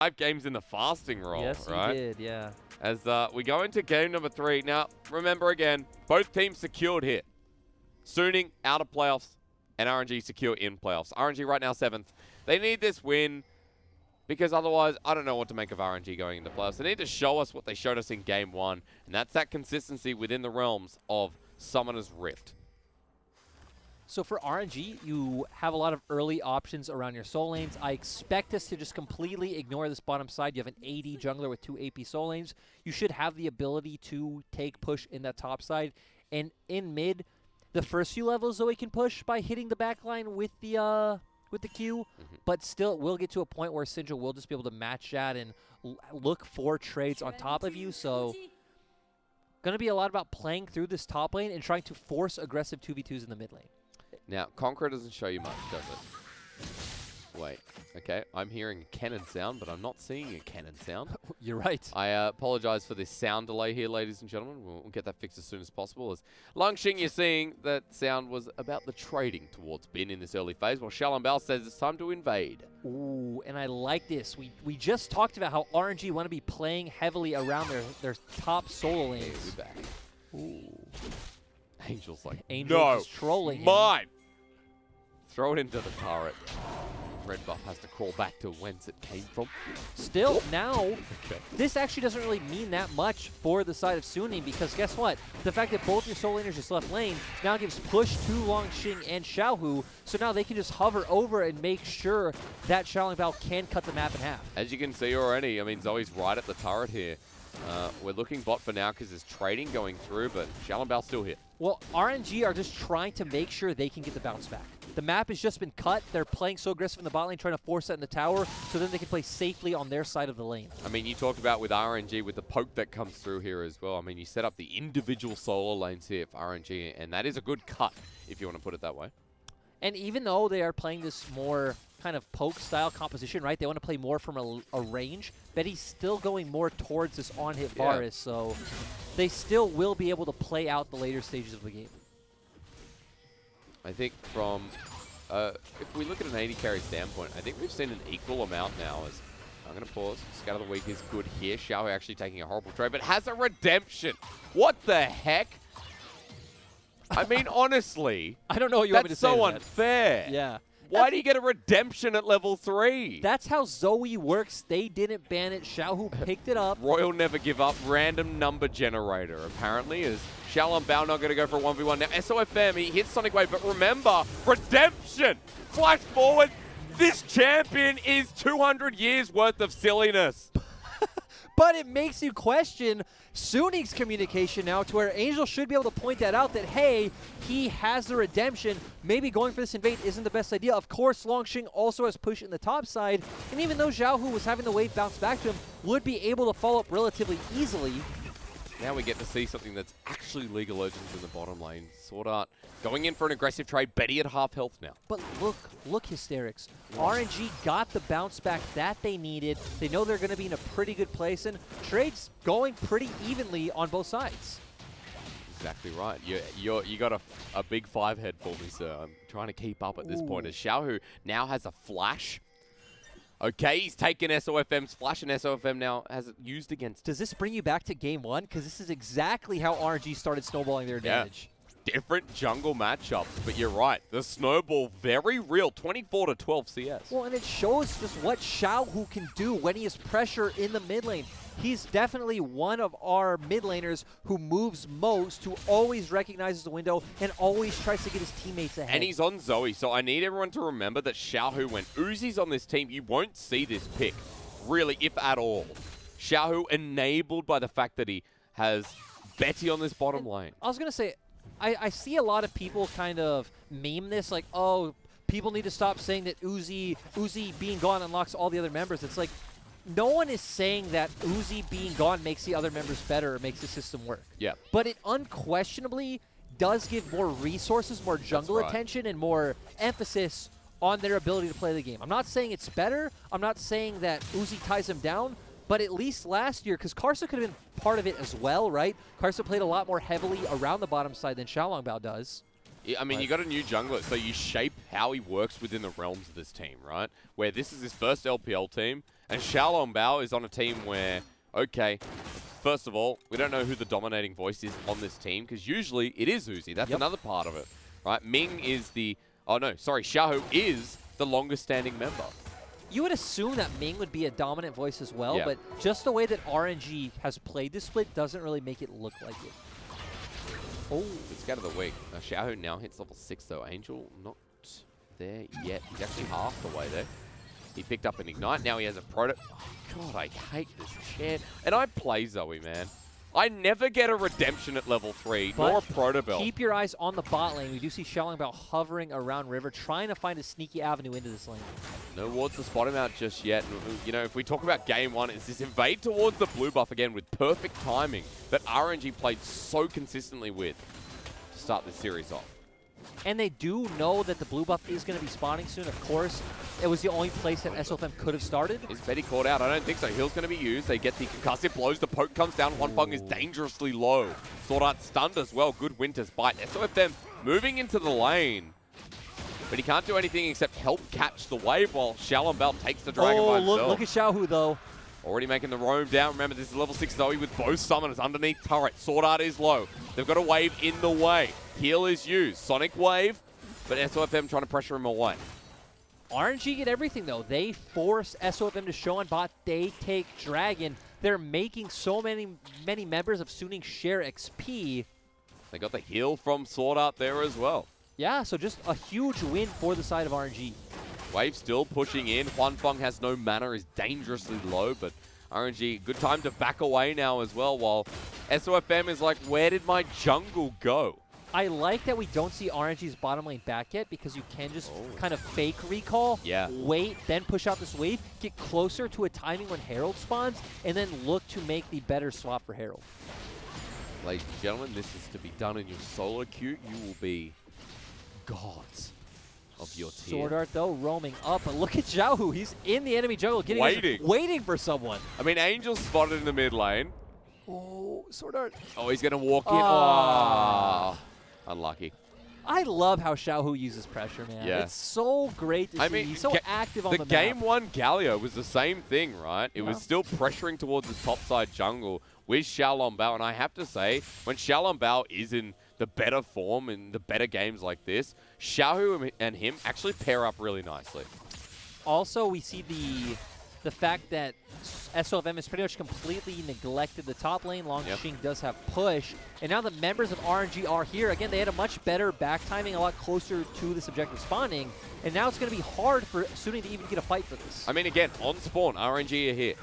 5 games in the fasting role, yes, right? Yes, he did, yeah. As we go into game number 3. Now, remember again, both teams secured here. Suning out of playoffs and RNG secure in playoffs. RNG right now 7th. They need this win because otherwise I don't know what to make of RNG going into playoffs. They need to show us what they showed us in game 1, and that's that consistency within the realms of Summoner's Rift. So for RNG, you have a lot of early options around your soul lanes. I expect us to just completely ignore this bottom side. You have an AD jungler with 2 AP soul lanes. You should have the ability to take push in that top side. And in mid, the first few levels Zoe can push by hitting the back line with the Q, but still it will get to a point where Syndra will just be able to match that and look for trades on top of you. So going to be a lot about playing through this top lane and trying to force aggressive 2v2s in the mid lane. Now, Conqueror doesn't show you much, does it? Wait, okay. I'm hearing a cannon sound, but I'm not seeing a cannon sound. You're right. I apologize for this sound delay here, ladies and gentlemen. We'll get that fixed as soon as possible. As Longxing, you're seeing that sound was about the trading towards Bin in this early phase, while Shalom says it's time to invade. Ooh, and I like this. We just talked about how RNG want to be playing heavily around their top solo lanes. Yeah, we're back. Ooh. Angel's like, Angel no, is trolling mine. Throw it into the turret. Red buff has to crawl back to whence it came from. Still, now, this actually doesn't really mean that much for the side of Suning because guess what? The fact that both your soul laners just left lane now gives push to Longxing and Xiaohu, so now they can just hover over and make sure that Xiaolongbao can cut the map in half. As you can see already, I mean, Zoe's right at the turret here. We're looking bot for now because there's trading going through, but Xiaolongbao's still here. Well, RNG are just trying to make sure they can get the bounce back. The map has just been cut. They're playing so aggressive in the bot lane, trying to force that in the tower, so then they can play safely on their side of the lane. I mean, you talked about with RNG, with the poke that comes through here as well. I mean, you set up the individual solo lanes here for RNG, and that is a good cut, if you want to put it that way. And even though they are playing this more kind of poke-style composition, right? They want to play more from a range. Betty's still going more towards this on-hit Varus, so they still will be able to play out the later stages of the game. I think from, if we look at an 80 carry standpoint, I think we've seen an equal amount now. As I'm going to pause. Scout of the Week is good here. Xiao actually taking a horrible trade, but has a redemption. What the heck? I mean, honestly, I don't know what you want me to say. That's so unfair. Yeah. Why do you get a redemption at level 3? That's how Zoe works. They didn't ban it. Xiaohu picked it up. Royal never give up. Random number generator, apparently, is Xiaolongbao not going to go for a 1v1. Now, SOFM, he hits Sonic Wave, but remember, redemption! Flash forward. This champion is 200 years worth of silliness. But it makes you question Suning's communication now to where Angel should be able to point that out that, hey, he has the redemption. Maybe going for this invade isn't the best idea. Of course, Longxing also has push in the top side. And even though Xiaohu was having the wave bounce back to him, would be able to follow up relatively easily. Now we get to see something that's actually League of Legends in the bottom lane. Sword Art going in for an aggressive trade. Betty at half health now. But look, Hysterics. RNG got the bounce back that they needed. They know they're going to be in a pretty good place, and trades going pretty evenly on both sides. Exactly right. You got a big 5 head for me, sir. I'm trying to keep up at this point. As Xiaohu now has a flash. Okay, he's taken SOFM's flash, and SOFM now has it used against. Does this bring you back to game 1? Because this is exactly how RNG started snowballing their advantage. Different jungle matchups, but you're right. The snowball, very real. 24-12 CS. Well, and it shows just what Xiaohu can do when he has pressure in the mid lane. He's definitely one of our mid laners who moves most, who always recognizes the window and always tries to get his teammates ahead. And he's on Zoe, so I need everyone to remember that Xiaohu, when Uzi's on this team, you won't see this pick, really, if at all. Xiaohu enabled by the fact that he has Betty on this bottom lane. I was going to say, I see a lot of people kind of meme this, like, oh, people need to stop saying that Uzi being gone unlocks all the other members. It's like, no one is saying that Uzi being gone makes the other members better or makes the system work. Yeah. But it unquestionably does give more resources, more jungle attention, and more emphasis on their ability to play the game. I'm not saying it's better. I'm not saying that Uzi ties him down. But at least last year, because Karsa could have been part of it as well, right? Karsa played a lot more heavily around the bottom side than Xiaolongbao does. Yeah, I mean, you got a new jungler, so you shape how he works within the realms of this team, right? Where this is his first LPL team, and Xiaolong Bao is on a team where, okay, first of all, we don't know who the dominating voice is on this team, because usually it is Uzi. That's another part of it, right? Ming is the, oh no, sorry, Xiaohu is the longest standing member. You would assume that Ming would be a dominant voice as well, Yeah. but just the way that RNG has played this split doesn't really make it look like it. Oh, it's out of the week. Xiaohu now hits level 6 though. Angel not there yet. He's actually half the way there. He picked up an Ignite. Now he has a Proto. God, I hate this chair. And I play Zoe, man. I never get a redemption at level 3, But nor a Proto Belt. keep your eyes on the bot lane. We do see Xiaolong Bao hovering around River, trying to find a sneaky avenue into this lane. No wards to spot him out just yet. You know, if we talk about game 1, it's this invade towards the blue buff again with perfect timing that RNG played so consistently with to start this series off. And they do know that the blue buff is going to be spawning soon. Of course, it was the only place that SOFM could have started. Is Betty caught out? I don't think so. Heal's going to be used. They get the concussive blows. The poke comes down. Huanfeng is dangerously low. Sword Art stunned as well. Good Winter's Bite. SOFM moving into the lane. But he can't do anything except help catch the wave while Xiaolong Bao takes the dragon by himself. Look at Xiaohu, though. Already making the roam down. Remember, this is level 6 Zoe with both summoners underneath turret. Sword Art is low. They've got a wave in the way. Heal is used. Sonic Wave, but SOFM trying to pressure him away. RNG get everything, though. They force SOFM to show on bot. They take Dragon. They're making so many members of Suning share XP. They got the heal from Sword Art there as well. Yeah, so just a huge win for the side of RNG. Wave still pushing in. Huanfeng has no mana, is dangerously low, but RNG, good time to back away now as well, while SOFM is like, where did my jungle go? I like that we don't see RNG's bottom lane back yet because you can just kind of fake recall, wait, then push out this wave, get closer to a timing when Herald spawns, and then look to make the better swap for Herald. Ladies and gentlemen, this is to be done in your solo queue. You will be gods of your tier. Sword Art, though, roaming up. But look at Xiaohu. He's in the enemy jungle, waiting for someone. I mean, Angel's spotted in the mid lane. Oh, Sword Art. Oh, he's going to walk in. Oh, unlucky. I love how Xiaohu uses pressure, man. Yeah. It's so great to see. He's so active on the map. The game 1 Galio was the same thing, right? It was still pressuring towards the topside jungle with Xiaolong Bao. And I have to say, when Xiaolong Bao is in the better form in the better games like this, Xiaohu and him actually pair up really nicely. Also, we see the fact that SOFM has pretty much completely neglected the top lane. Long Xing does have push. And now the members of RNG are here. Again, they had a much better back timing, a lot closer to this objective spawning. And now it's going to be hard for Suning to even get a fight for this. I mean, again, on spawn, RNG are here.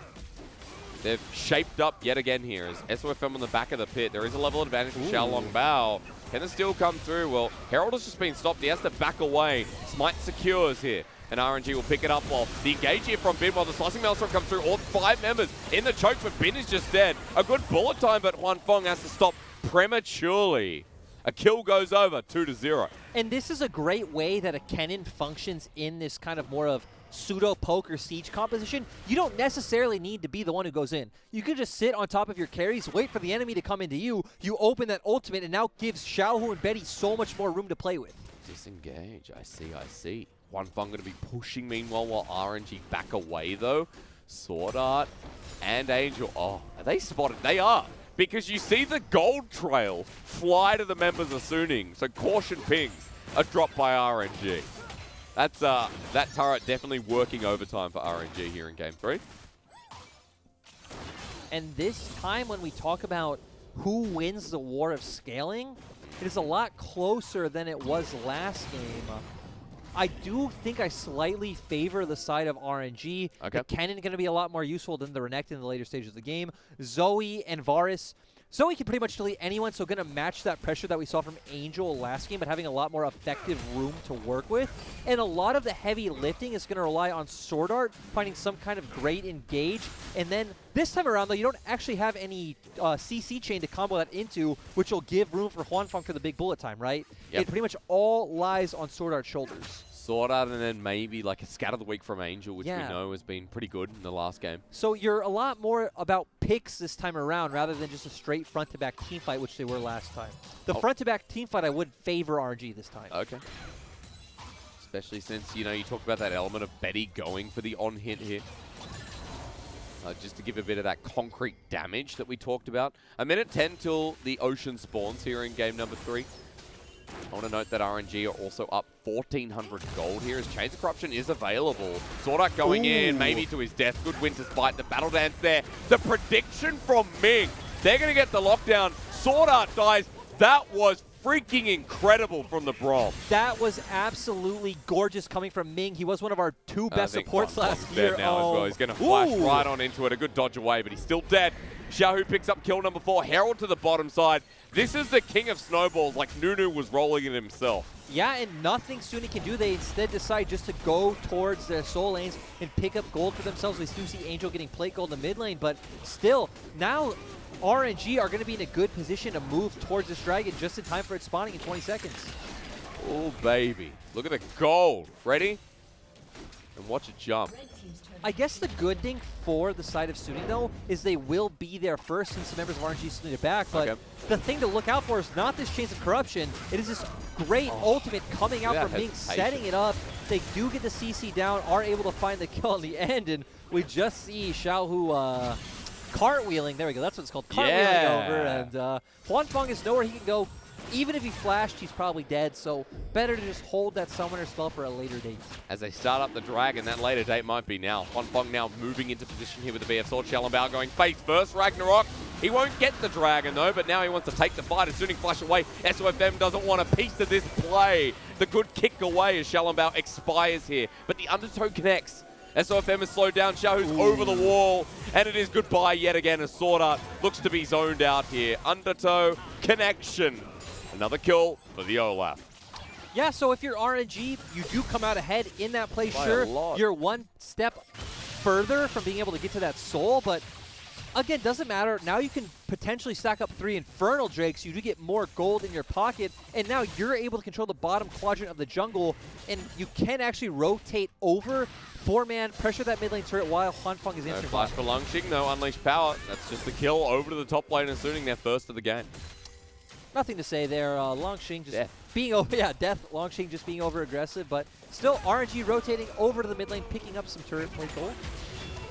They've shaped up yet again here as SOFM on the back of the pit. There is a level advantage for Xiaolong Bao. Can the steal come through? Well, Herald has just been stopped. He has to back away. Smite secures here. And RNG will pick it up while the engage here from Bin while the slicing maelstrom comes through. All 5 members in the choke, but Bin is just dead. A good bullet time, but Huanfeng has to stop prematurely. A kill goes over, 2-0. And this is a great way that a Kennen functions in this kind of more of pseudo-poker siege composition. You don't necessarily need to be the one who goes in. You can just sit on top of your carries, wait for the enemy to come into you. You open that ultimate, and now gives Xiaohu and Betty so much more room to play with. Disengage, I see. Huanfeng going to be pushing meanwhile while RNG back away though. Sword Art and Angel. Oh, are they spotted? They are. Because you see the gold trail fly to the members of Suning. So caution pings are dropped by RNG. That's that turret definitely working overtime for RNG here in Game 3. And this time when we talk about who wins the war of scaling, it is a lot closer than it was last game. I do think I slightly favor the side of RNG. Okay. The Kennen going to be a lot more useful than the Renekton in the later stages of the game. Zoe and Varus. Zoe can pretty much delete anyone, so going to match that pressure that we saw from Angel last game, but having a lot more effective room to work with. And a lot of the heavy lifting is going to rely on Sword Art, finding some kind of great engage. And then this time around, though, you don't actually have any CC chain to combo that into, which will give room for Huanfeng for the big bullet time, right? Yep. It pretty much all lies on Sword Art's shoulders. Sword Art and then maybe like a Scat of the Week from Angel, which we know has been pretty good in the last game. So you're a lot more about picks this time around rather than just a straight front-to-back team fight, which they were last time. The front-to-back team fight, I would favor RNG this time. Okay. especially since, you know, you talk about that element of Betty going for the on-hit here. Just to give a bit of that concrete damage that we talked about. A minute 10 till the Ocean spawns here in game number 3. I want to note that RNG are also up 1,400 gold here as Chains of Corruption is available. Sword Art going in, maybe to his death. Good Winter's Bite, the battle dance there. The prediction from Ming. They're going to get the lockdown. Sword Art dies. That was freaking incredible from the Braum. That was absolutely gorgeous coming from Ming. He was one of our 2 best supports last year. Dead now as well. He's going to flash right on into it. A good dodge away, but he's still dead. Xiaohu picks up kill number 4. Herald to the bottom side. This is the king of snowballs, like Nunu was rolling it himself. Yeah, and nothing Suni can do. They instead decide just to go towards their soul lanes and pick up gold for themselves. We do see Angel getting plate gold in the mid lane, but still, now RNG are going to be in a good position to move towards this dragon just in time for it spawning in 20 seconds. Oh, baby. Look at the gold. Ready? And watch it jump. I guess the good thing for the side of Suni, though, is they will be there first since the members of RNG slid it back. But the thing to look out for is not this Chains of Corruption. It is this great ultimate coming out from Ming, setting it up. They do get the CC down, are able to find the kill in the end, and we just see Xiaohu cartwheeling. There we go. That's what it's called. Cartwheeling over. And Huanfeng is nowhere he can go. Even if he flashed, he's probably dead. So better to just hold that summoner spell for a later date. As they start up the dragon, that later date might be now. Huanfeng now moving into position here with the BF Sword. Shallenbao going face first. Ragnarok. He won't get the dragon though, but now he wants to take the fight. As soon as he flash away, SOFM doesn't want a piece of this play. The good kick away as Shallenbao expires here. But the undertow connects. SOFM is slowed down. Xiaohu's over the wall. And it is goodbye yet again as Sword Art looks to be zoned out here. Undertow connection. Another kill for the Olaf. Yeah, so if you're RNG, you do come out ahead in that play. Sure, you're one step further from being able to get to that soul, but again, doesn't matter. Now you can potentially stack up 3 Infernal Drakes. You do get more gold in your pocket, and now you're able to control the bottom quadrant of the jungle, and you can actually rotate over 4-man, pressure that mid lane turret while Huanfeng is in. Flash for Lungxing, no unleashed power. That's just the kill over to the top lane and Suning their first of the game. Nothing to say there. Longxing just being over, Longxing just being over aggressive, but still RNG rotating over to the mid lane, picking up some turret play gold.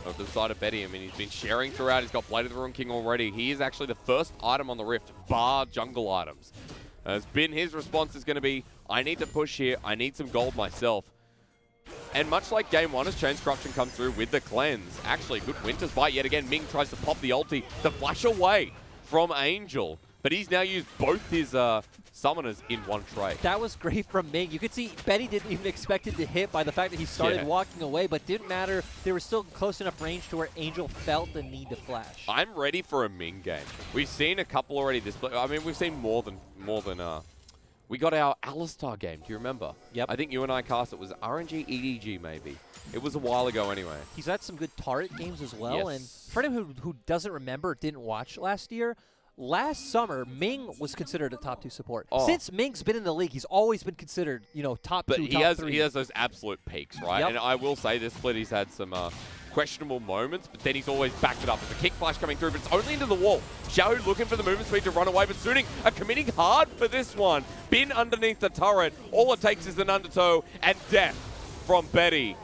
Over the side of Betty, I mean, he's been sharing throughout. He's got Blade of the Ruined King already. He is actually the first item on the Rift, bar jungle items. Has been his response is going to be, I need to push here. I need some gold myself. And much like game 1, as Chains Corruption comes through with the cleanse, actually good Winter's Bite yet again. Ming tries to pop the ulti, the flash away from Angel. But he's now used both his summoners in one trade. That was great from Ming. You could see Betty didn't even expect it to hit by the fact that he started walking away, but didn't matter. They were still close enough range to where Angel felt the need to flash. I'm ready for a Ming game. We've seen a couple already this play. I mean, we've seen more than we got our Alistar game. Do you remember? Yep. I think you and I cast it was RNG EDG maybe. It was a while ago anyway. He's had some good turret games as well. Yes. And for anyone who doesn't remember, didn't watch last year, last summer, Ming was considered a top 2 support. Since Ming's been in the league, he's always been considered, you know, top 2, top 3. But he has those absolute peaks, right? Yep. And I will say this split, he's had some questionable moments, but then he's always backed it up. There's a kick flash coming through, but it's only into the wall. Xiaohu looking for the movement speed to run away, but Suning are committing hard for this one. Bin underneath the turret. All it takes is an undertow and death from Betty.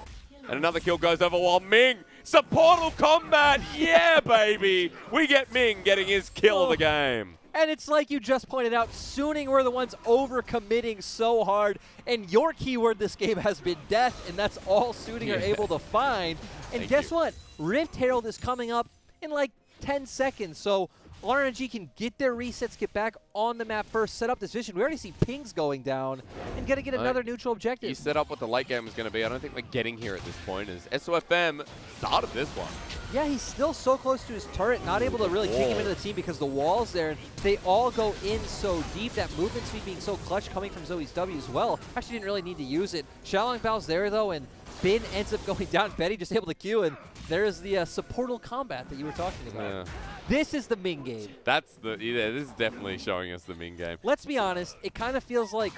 And another kill goes over while Ming, supportal combat, yeah, baby. We get Ming getting his kill of the game. And it's like you just pointed out, Suning were the ones over-committing so hard, and your keyword this game has been death, and that's all Suning are able to find. And guess what? Rift Herald is coming up in like 10 seconds, so RNG can get their resets, get back on the map first, set up this vision. We already see pings going down, and gotta get another neutral objective. You set up what the late game was going to be. I don't think we're getting here at this point, as SOFM started this one. Yeah, he's still so close to his turret, not able to really kick him into the team because the wall's there, and they all go in so deep. That movement speed being so clutch coming from Zoe's W as well. Actually didn't really need to use it. Shallenbao's there though, and Bin ends up going down. Betty just able to Q, and there's the supportal combat that you were talking about. Yeah. This is the Ming game. That's the, this is definitely showing us the Ming game. Let's be honest, it kind of feels like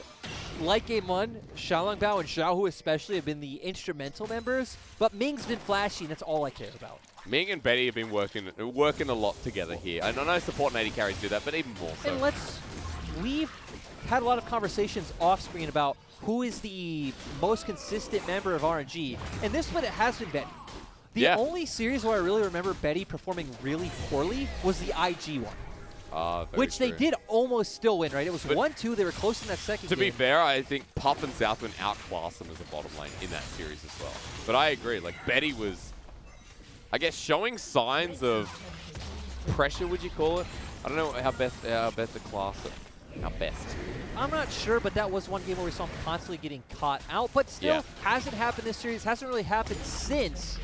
game 1, Shallenbao and Xiaohu especially have been the instrumental members, but Ming's been flashy, and that's all I care about. Ming and Betty have been working a lot together here. And I know support and AD carries do that, but even more so. And we've had a lot of conversations off screen about who is the most consistent member of RNG, and this one it has been Betty. The Yeah. only series where I really remember Betty performing really poorly was the IG one, which they did almost still win, right? It was 1-2. They were close in that second To game. be fair, I think Puff and Southwind outclassed them as a bottom lane in that series as well. But I agree. Like, Betty was, I guess, showing signs of pressure, would you call it? I don't know how best to class it. How best. I'm not sure, but that was one game where we saw him constantly getting caught out. But still, hasn't happened this series. Hasn't really happened since.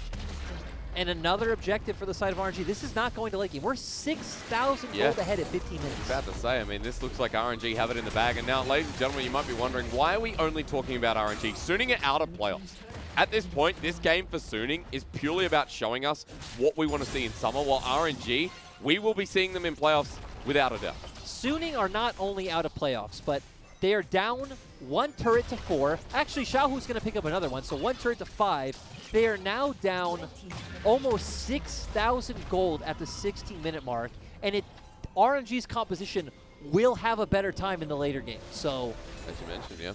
And another objective for the side of RNG. This is not going to late game. We're 6,000 gold ahead at 15 minutes. About to say, I mean, this looks like RNG have it in the bag. And now, ladies and gentlemen, you might be wondering, why are we only talking about RNG? Suning it out of playoffs. At this point, this game for Suning is purely about showing us what we want to see in summer, while RNG, we will be seeing them in playoffs without a doubt. Suning are not only out of playoffs, but they are down 1 turret to 4. Actually, Xiaohu's going to pick up another one, so 1 turret to 5. They are now down almost 6,000 gold at the 16-minute mark, and RNG's composition will have a better time in the later game. So, as you mentioned, yeah.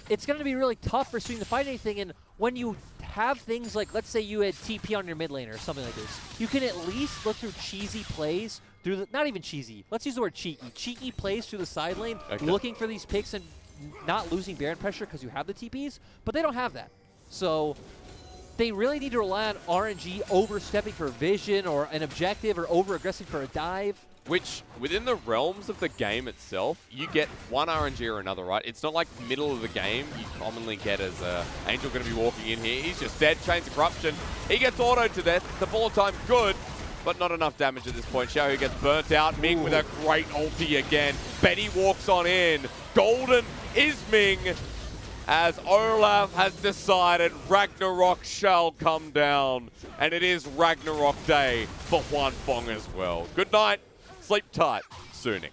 It's going to be really tough for Suning to find anything, and when you have things like, let's say you had TP on your mid lane or something like this, you can at least look through cheesy plays, not even cheesy, let's use the word cheeky. Cheeky plays through the side lane, looking for these picks and not losing Baron pressure because you have the TPs, but they don't have that. So they really need to rely on RNG overstepping for vision or an objective or over-aggressing for a dive. Which, within the realms of the game itself, you get one RNG or another, right? It's not like middle of the game you commonly get as Angel going to be walking in here. He's just dead, Chains of Corruption. He gets autoed to death. The bullet time good, but not enough damage at this point. Xiaohu gets burnt out. Ming with a great ulti again. Betty walks on in. Golden is Ming, as Olaf has decided Ragnarok shall come down. And it is Ragnarok Day for Huan Fong as well. Good night. Sleep tight, Suning.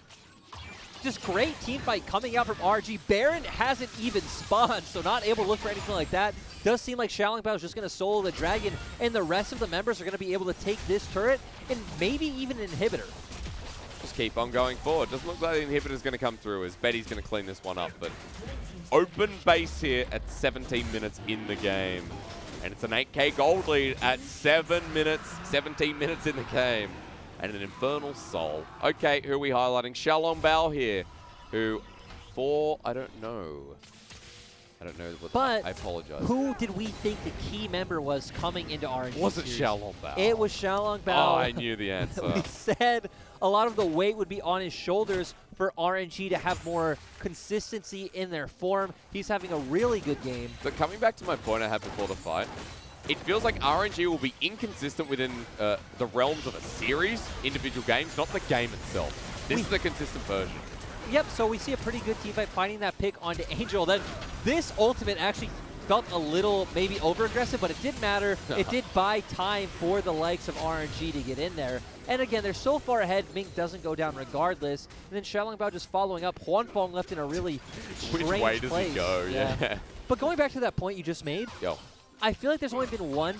Just great team fight coming out from RNG. Baron hasn't even spawned, so not able to look for anything like that. Does seem like Xiaolongbao is just going to solo the dragon, and the rest of the members are going to be able to take this turret and maybe even an inhibitor. Just keep on going forward. Doesn't look like the inhibitor is going to come through, as Betty's going to clean this one up. But open base here at 17 minutes in the game. And it's an 8K gold lead at 17 minutes in the game. And an Infernal Soul. Okay, who are we highlighting? Xiaolongbao here, who I don't know what, but I apologize. Who did we think the key member was coming into RNG? Was it Xiaolongbao? It was Xiaolongbao. Oh, I knew the answer. We said a lot of the weight would be on his shoulders for RNG to have more consistency in their form. He's having a really good game. But coming back to my point I had before the fight, it feels like RNG will be inconsistent within the realms of a series, individual games, not the game itself. This is the consistent version. Yep, so we see a pretty good team fight finding that pick onto Angel. Then this ultimate actually felt a little maybe over-aggressive, but it didn't matter. It did buy time for the likes of RNG to get in there. And again, they're so far ahead, Ming doesn't go down regardless. And then Xiaolongbao just following up. Huan Fong left in a really strange place. Which way does he go? Yeah. But going back to that point you just made, I feel like there's only been one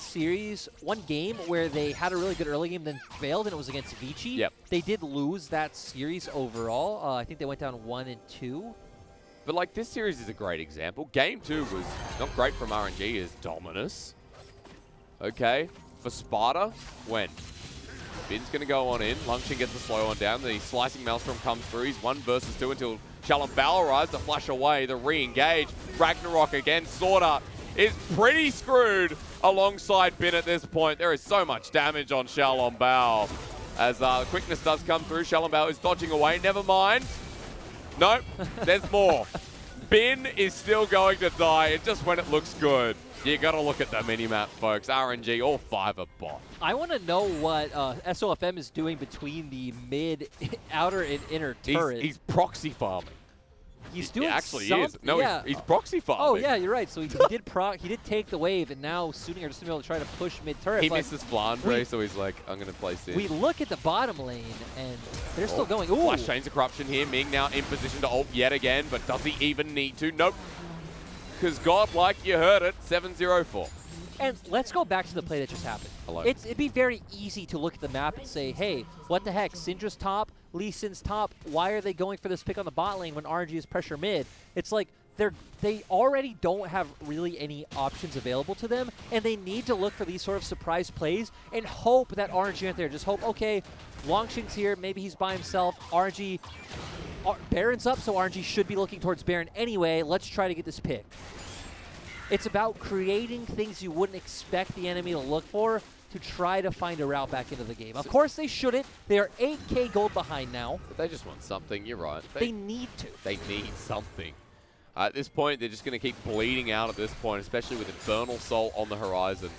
game where they had a really good early game, then failed, and it was against Vici. Yep. They did lose that series overall. I think they went down 1-2. But like, this series is a great example. Game 2 was not great from RNG as Dominus. Okay, for Sparta, when? Bin's going to go on in. Lungshin gets the slow one down. The Slicing Maelstrom comes through. He's 1 versus 2 until Xiaolongbao arrives to flash away. The re-engage. Ragnarok again. Sorta is pretty screwed alongside Bin at this point. There is so much damage on Xiaolongbao. As quickness does come through, Xiaolongbao is dodging away. Never mind. Nope, there's more. Bin is still going to die, and just when it looks good. You got to look at the mini-map, folks. RNG, all 5 are bot. I want to know what SOFM is doing between the mid, outer, and inner turrets. He's proxy farming. He's doing actually something. Is. No, yeah. he's proxy farming. Oh, yeah, you're right. So he did take the wave, and now Suning are just going to be able to try to push mid-turret. He misses Flandre, so he's like, I'm going to place in. We look at the bottom lane, and they're still going. Ooh. Flash Chains of Corruption here. Ming now in position to ult yet again, but does he even need to? Nope. Because Godlike, you heard it, 7-0-4. And let's go back to the play that just happened. Hello. It'd be very easy to look at the map and say, hey, what the heck? Syndra's top, Lee Sin's top. Why are they going for this pick on the bot lane when RNG is pressure mid? It's like, they already don't have really any options available to them, and they need to look for these sort of surprise plays and hope that RNG aren't there. Just hope, okay, Longshing's here, maybe he's by himself. RNG, Baron's up, so RNG should be looking towards Baron anyway. Let's try to get this pick. It's about creating things you wouldn't expect the enemy to look for to try to find a route back into the game. Of course they shouldn't. They are 8K gold behind now. But they just want something, you're right. They need to. They need something. At this point, they're just going to keep bleeding out at this point, especially with Infernal Soul on the horizon.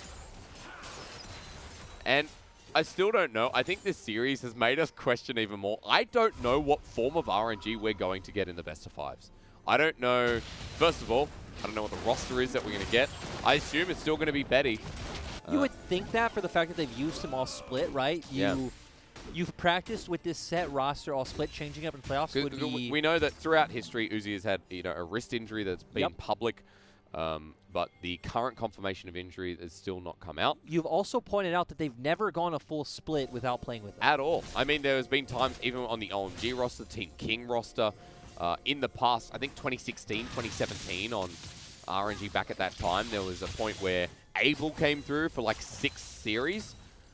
And I still don't know. I think this series has made us question even more. I don't know what form of RNG we're going to get in the best of fives. I don't know. First of all, I don't know what the roster is that we're going to get. I assume it's still going to be Betty. You would think that for the fact that they've used them all split, right? You've practiced with this set roster all split, changing up in playoffs would be... We know that throughout history, Uzi has had a wrist injury that's been public, but the current confirmation of injury has still not come out. You've also pointed out that they've never gone a full split without playing with them. At all. I mean, there has been times, even on the OMG roster, Team King roster, in the past, I think 2016, 2017 on RNG back at that time, there was a point where Abel came through for like 6 series.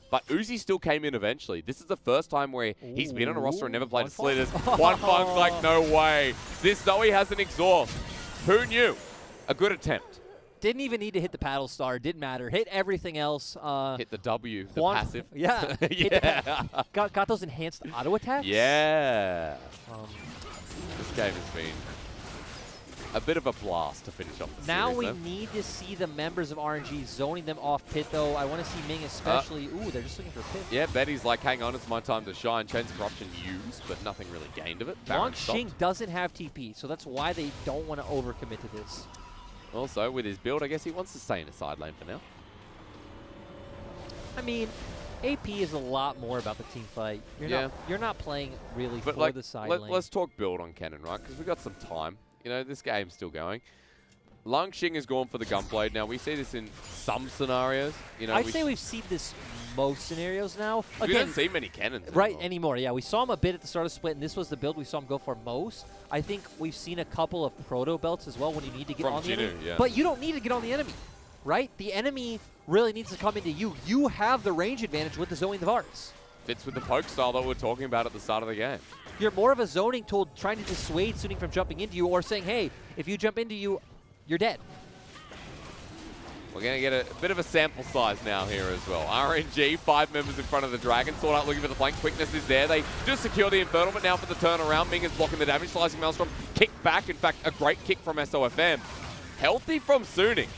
But Uzi still came in eventually. This is the first time where he's been on a roster and never played a Slitters. One Funk's like, no way. This Zoe has an exhaust. Who knew? A good attempt. Didn't even need to hit the paddle star. Didn't matter. Hit everything else. Hit the W, the passive. Yeah. Yeah. Got those enhanced auto attacks? Yeah. This game has been a bit of a blast to finish off the series. Now we need to see the members of RNG zoning them off pit, though. I want to see Ming especially. Ooh, they're just looking for pit. Yeah, Betty's like, hang on, it's my time to shine. Chains of Corruption used, but nothing really gained of it. Longshing doesn't have TP, so that's why they don't want to overcommit to this. Also, with his build, I guess he wants to stay in a side lane for now. I mean, AP is a lot more about the team fight. You're not playing really for the side lane. Let's talk build on Cannon, right? Because we've got some time. You know, this game's still going. Longshing has gone for the Gunblade. Now, we see this in some scenarios. You know, I'd say we've seen this most scenarios now. Again, we don't see many cannons anymore. Yeah, we saw him a bit at the start of Split, and this was the build we saw him go for most. I think we've seen a couple of proto belts as well when you need to get on the enemy. Yeah. But you don't need to get on the enemy, right? The enemy really needs to come into you. You have the range advantage with the zoning of Arts. Fits with the poke style that we were talking about at the start of the game. You're more of a zoning tool trying to dissuade Suning from jumping into you, or saying, hey, if you jump into you, you're dead. We're going to get a bit of a sample size now here as well. RNG, 5 members in front of the Dragon. Sort out looking for the flank. Quickness is there. They just secure the Infernal, but now for the turnaround. Ming is blocking the damage. Slicing Maelstrom. Kick back. In fact, a great kick from SOFM. Healthy from Suning.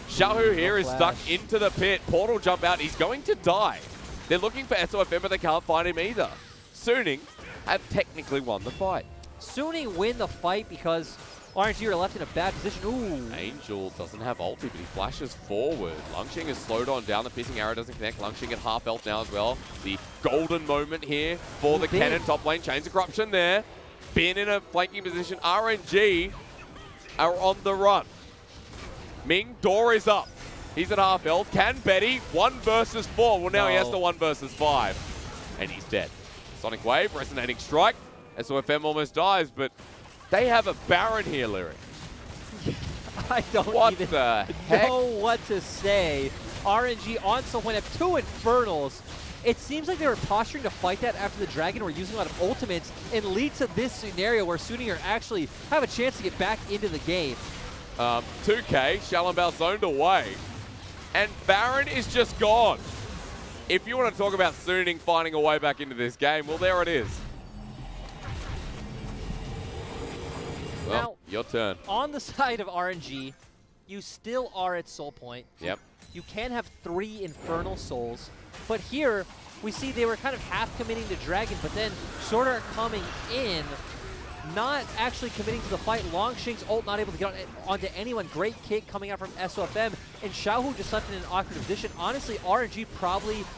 Shahu here is stuck into the pit. Portal jump out. He's going to die. They're looking for SOFM, but they can't find him either. Suning have technically won the fight. Suning win the fight because RNG are left in a bad position. Ooh. Angel doesn't have ulti, but he flashes forward. Longshing is slowed on down. The piercing arrow doesn't connect. Longshing at half health now as well. The golden moment here for the Cannon top lane. Chains of Corruption there. Been in a flanking position. RNG are on the run. Ming, door is up. He's at half health. Can Betty 1 versus 4? Well, now he has to 1 versus 5. And he's dead. Sonic Wave, Resonating Strike. SOFM almost dies, but they have a Baron here, Lyric. I don't even know what to say. RNG on someone have 2 Infernals. It seems like they were posturing to fight that after the Dragon were using a lot of ultimates and lead to this scenario where Suning actually have a chance to get back into the game. 2K, Shallenbell zoned away. And Baron is just gone. If you want to talk about Suning finding a way back into this game, well, there it is. Well, now, your turn. On the side of RNG, you still are at soul point. Yep. You can have 3 Infernal Souls, but here we see they were kind of half committing to Dragon, but then sort of coming in, not actually committing to the fight. Longshing's ult not able to get onto anyone. Great kick coming out from SOFM, and Xiaohu just left in an awkward position. Honestly, RNG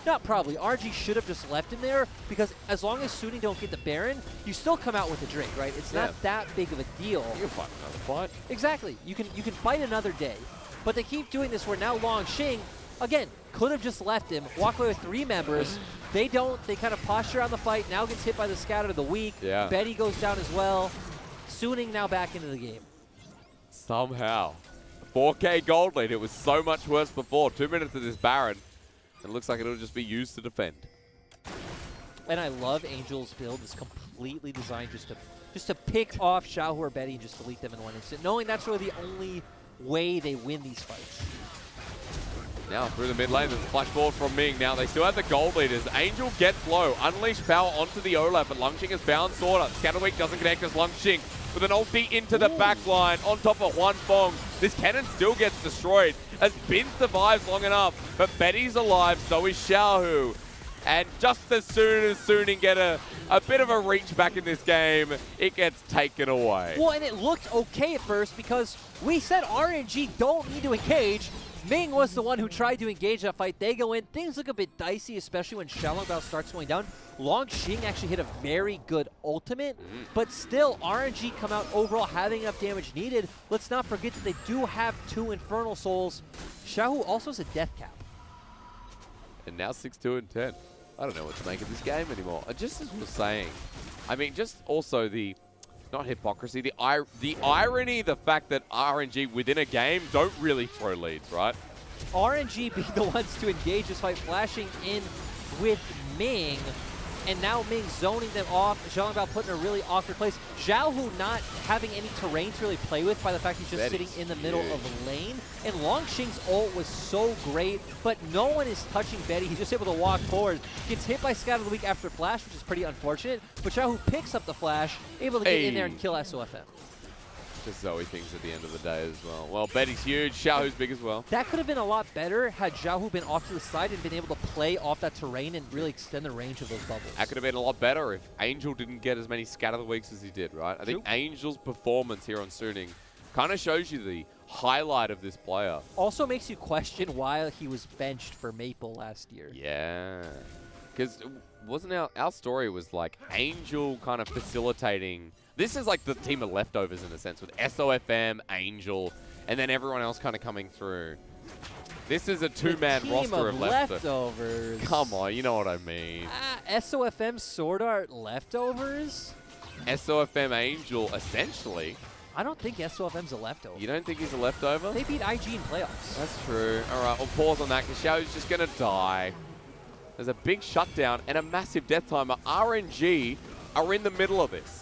RNG should have just left him there, because as long as Suning don't get the Baron, you still come out with the Drake, right? It's not that big of a deal. You can fight another fight. Exactly. You can fight another day. But they keep doing this where now Longshing, again, could have just left him, walk away with 3 members. They don't. They kind of posture on the fight. Now gets hit by the Scatter of the Week. Yeah. Betty goes down as well. Suning now back into the game. somehow. 4K gold lead. It was so much worse before. 2 minutes of this Baron. It looks like it'll just be used to defend. And I love Angel's build. It's completely designed just to pick off Xiaohu or Betty and just delete them in one instant, knowing that's really the only way they win these fights. Now through the mid lane, there's a flash forward from Ming. Now they still have the gold leaders. Angel gets low. Unleash power onto the Olaf, but Lungxing has found Sorter. Scatterweak doesn't connect as Lungxing with an ulti into the back line on top of Juan Fong. This cannon still gets destroyed as Bin survives long enough, but Betty's alive, so is Xiaohu. And just as soon as Suning get a bit of a reach back in this game, it gets taken away. Well, and it looked okay at first because we said RNG don't need to engage. Ming was the one who tried to engage that fight. They go in. Things look a bit dicey, especially when Xiaolongbao starts going down. Longxing actually hit a very good ultimate, but still, RNG come out overall having enough damage needed. Let's not forget that they do have 2 Infernal Souls. Xiaohu also has a death cap. And now 6-2 and 10. I don't know what to make of this game anymore. Just as we were saying, I mean, just also the, not hypocrisy, the irony, the fact that RNG within a game don't really throw leads, right? RNG being the ones to engage this fight, flashing in with Ming, and now Ming zoning them off. Xiaolongbao put in a really awkward place. Xiaohu not having any terrain to really play with by the fact he's just sitting in the middle of the lane. And Longxing's ult was so great, but no one is touching Betty. He's just able to walk forward. Gets hit by Scout of the Week after Flash, which is pretty unfortunate. But Xiaohu picks up the Flash, able to get in there and kill SOFM. Just Zoe things at the end of the day as well. Well, Betty's huge. Xiaohu's big as well. That could have been a lot better had Xiaohu been off to the side and been able to play off that terrain and really extend the range of those bubbles. That could have been a lot better if Angel didn't get as many Scatter the Weeks as he did, right? I think Angel's performance here on Suning kind of shows you the highlight of this player. Also makes you question why he was benched for Maple last year. Yeah. Because wasn't our story was like Angel kind of facilitating. This is like the team of leftovers in a sense with SOFM, Angel, and then everyone else kind of coming through. This is a two-man roster of leftovers. Come on, you know what I mean. SOFM Sword Art leftovers? SOFM Angel, essentially. I don't think SOFM's a leftover. You don't think he's a leftover? They beat IG in playoffs. That's true. All right, we'll pause on that because Xiaohu's just going to die. There's a big shutdown and a massive death timer. RNG are in the middle of this.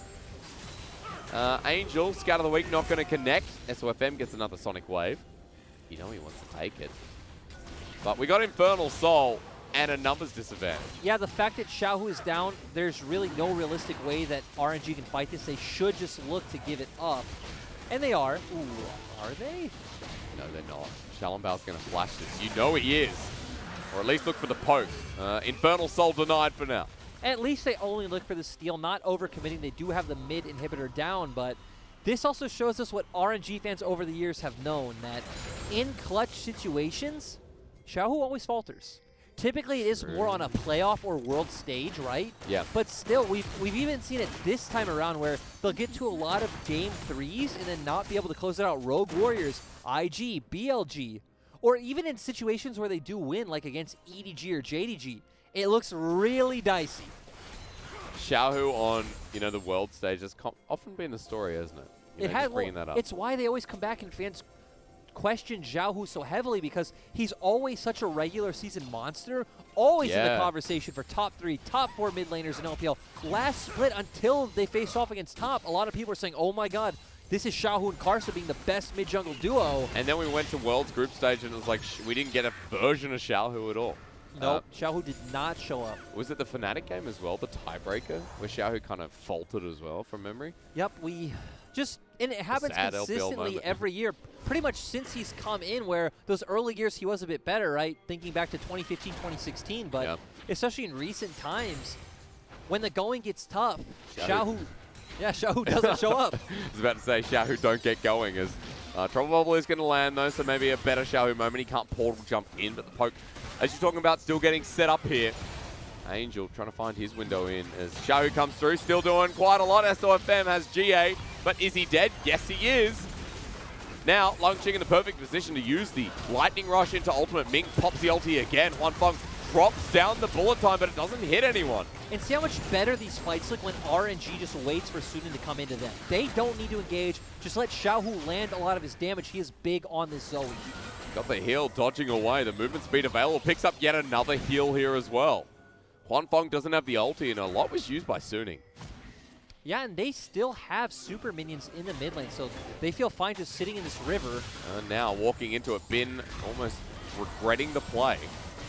Angel, Scout of the Week, not going to connect. SOFM gets another Sonic Wave. You know he wants to take it. But we got Infernal Soul and a numbers disadvantage. Yeah, the fact that Xiaohu is down, there's really no realistic way that RNG can fight this. They should just look to give it up. And they are. Ooh, are they? No, they're not. Xiaolongbao's going to flash this. You know he is. Or at least look for the poke. Infernal Soul denied for now. At least they only look for the steal, not overcommitting. They do have the mid inhibitor down, but this also shows us what RNG fans over the years have known, that in clutch situations, Xiaohu always falters. Typically, it is more on a playoff or world stage, right? Yeah. But still, we've even seen it this time around where they'll get to a lot of game threes and then not be able to close it out. Rogue Warriors, IG, BLG, or even in situations where they do win, like against EDG or JDG, it looks really dicey. Xiaohu on, the world stage has often been the story, hasn't it? It has. Bringing that up. It's why they always come back and fans question Xiaohu so heavily, because he's always such a regular season monster, always in the conversation for top 3, top 4 mid laners in LPL. Last split, until they faced off against top, a lot of people are saying, oh my god, this is Xiaohu and Karsa being the best mid-jungle duo. And then we went to World's group stage and it was like, we didn't get a version of Xiaohu at all. Nope, Xiaohu did not show up. Was it the Fnatic game as well, the tiebreaker, where Xiaohu kind of faltered as well, from memory? Yep, and it happens consistently every year, pretty much since he's come in, where those early years he was a bit better, right? Thinking back to 2015, 2016, but especially in recent times, when the going gets tough, Xiaohu doesn't show up. I was about to say, Xiaohu don't get going, as Trouble Bubble is going to land though, so maybe a better Xiaohu moment. He can't portal jump in, but the poke, as you're talking about, still getting set up here. Angel trying to find his window in as Xiaohu comes through, still doing quite a lot. SOFM has GA, but is he dead? Yes, he is. Now, Lungxing in the perfect position to use the Lightning Rush into ultimate. Ming pops the ulti again. Juan Fong drops down the bullet time, but it doesn't hit anyone. And see how much better these fights look when RNG just waits for Sunin to come into them. They don't need to engage. Just let Xiaohu land a lot of his damage. He is big on this Zoe. Got the heal dodging away. The movement speed available. Picks up yet another heal here as well. Huanfeng doesn't have the ulti, and a lot was used by Suning. Yeah, and they still have super minions in the mid lane, so they feel fine just sitting in this river. And now walking into it, Bin almost regretting the play.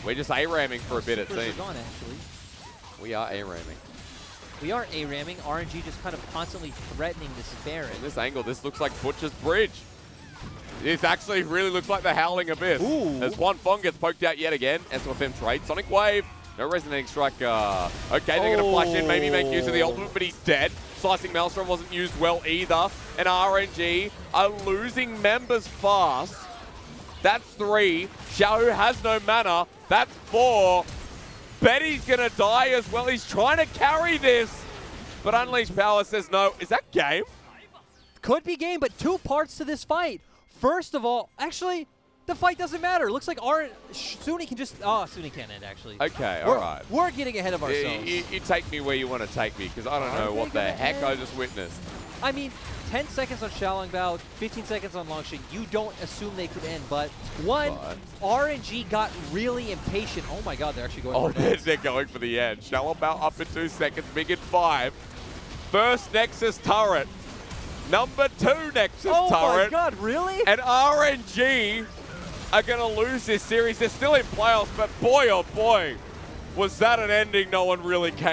We're just A-ramming for a bit, it seems. Gone, actually. We are A-ramming. We are A-ramming. RNG just kind of constantly threatening this Baron. In this angle, this looks like Butcher's Bridge. This actually really looks like the Howling Abyss. Ooh. As Huanfeng gets poked out yet again. SOFM trade. Sonic Wave. No resonating strike. Okay, they're going to flash in, maybe make use of the ultimate, but he's dead. Slicing Maelstrom wasn't used well either. And RNG are losing members fast. That's 3. Xiao has no mana. That's 4. Betty's going to die as well. He's trying to carry this. But Unleashed Power says no. Is that game? Could be game, but 2 parts to this fight. First of all, actually, the fight doesn't matter. Looks like Suni can just... Oh, Suni can't end, actually. Okay, all right. We're getting ahead of ourselves. You take me where you want to take me, because I don't know what the heck I just witnessed. I mean, 10 seconds on Xiaolongbao, 15 seconds on Longshin. You don't assume they could end, but RNG got really impatient. Oh my god, they're actually going for it. They're going for the end. Xiaolongbao up in 2 seconds, big in 5. First Nexus turret. Number 2 Nexus turret. Oh my god, really? And RNG are going to lose this series. They're still in playoffs, but boy, oh boy, was that an ending no one really came